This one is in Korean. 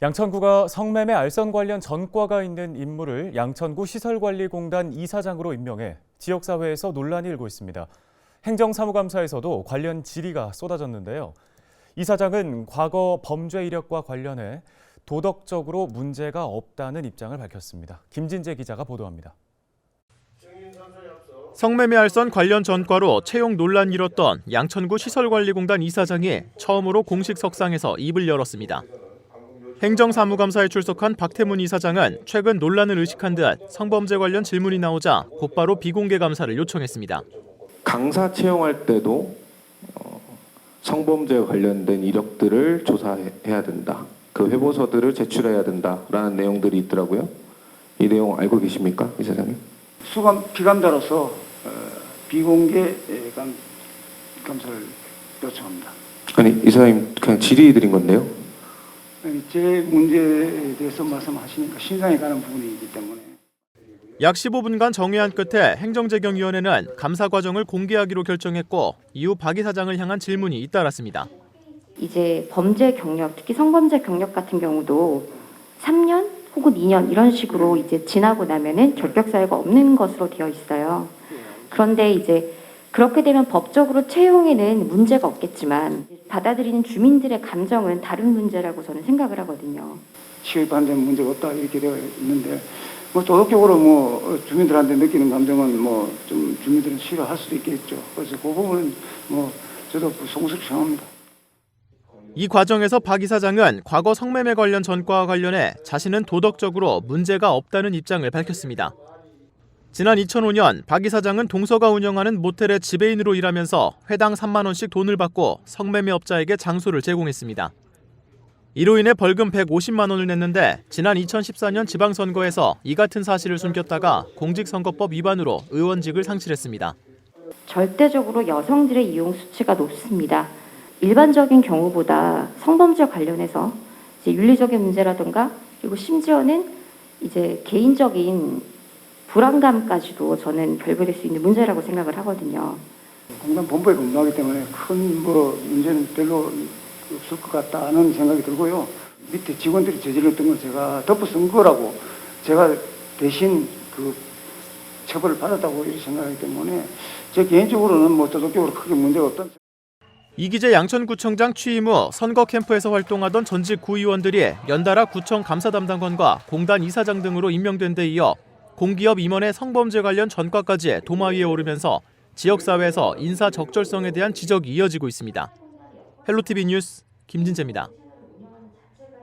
양천구가 성매매 알선 관련 전과가 있는 인물을 양천구 시설관리공단 이사장으로 임명해 지역사회에서 논란이 일고 있습니다. 행정사무감사에서도 관련 질의가 쏟아졌는데요. 이사장은 과거 범죄 이력과 관련해 도덕적으로 문제가 없다는 입장을 밝혔습니다. 김진재 기자가 보도합니다. 성매매 알선 관련 전과로 채용 논란이 일었던 양천구 시설관리공단 이사장이 처음으로 공식 석상에서 입을 열었습니다. 행정사무감사에 출석한 박태문 이사장은 최근 논란을 의식한 듯 성범죄 관련 질문이 나오자 곧바로 비공개 감사를 요청했습니다. 강사 채용할 때도 성범죄 관련된 이력들을 조사해야 된다. 그 회보서들을 제출해야 된다라는 내용들이 있더라고요. 이 내용 알고 계십니까, 이사장님? 수감 피감자로서 비공개 감사를 요청합니다. 아니, 이사장님 그냥 질의 드린 건데요. 제 문제에 대해서 말씀하시니까 신상에 가는 부분이기 때문에. 약 15분간 정회한 끝에 행정재경위원회는 감사 과정을 공개하기로 결정했고 이후 박 이사장을 향한 질문이 잇따랐습니다. 이제 범죄 경력, 특히 성범죄 경력 같은 경우도 3년 혹은 2년 이런 식으로 이제 지나고 나면은 결격 사유가 없는 것으로 되어 있어요. 그런데 이제 그렇게 되면 법적으로 채용에는 문제가 없겠지만 받아들이는 주민들의 감정은 다른 문제라고 저는 생각을 하거든요. 취업하는 데는 문제가 없다 이렇게 되어 있는데 도덕적으로 주민들한테 느끼는 감정은 좀 주민들은 싫어할 수도 있겠죠. 그래서 그 부분은 저도 송색청합니다. 이 과정에서 박 이사장은 과거 성매매 관련 전과와 관련해 자신은 도덕적으로 문제가 없다는 입장을 밝혔습니다. 지난 2005년 박 이사장은 동서가 운영하는 모텔의 지배인으로 일하면서 회당 3만 원씩 돈을 받고 성매매업자에게 장소를 제공했습니다. 이로 인해 벌금 150만 원을 냈는데 지난 2014년 지방선거에서 이 같은 사실을 숨겼다가 공직선거법 위반으로 의원직을 상실했습니다. 절대적으로 여성들의 이용 수치가 높습니다. 일반적인 경우보다 성범죄 관련해서 이제 윤리적인 문제라든가 그리고 심지어는 이제 개인적인 불안감까지도 저는 결부될 수 있는 문제라고 생각을 하거든요. 공단 본부에 근무하기 때문에 큰 문제는 별로 없을 것 같다는 생각이 들고요. 밑에 직원들이 저질렀던 걸 제가 덮어쓴 거라고 제가 대신 처벌을 받았다고 이렇게 생각하기 때문에 제 개인적으로는 도덕적으로 크게 문제가 없다. 이기재 양천구청장 취임 후 선거 캠프에서 활동하던 전직 구의원들이 연달아 구청 감사 담당관과 공단 이사장 등으로 임명된 데 이어 공기업 임원의 성범죄 관련 전과까지 도마 위에 오르면서 지역사회에서 인사 적절성에 대한 지적이 이어지고 있습니다. 헬로티비 뉴스 김진재입니다.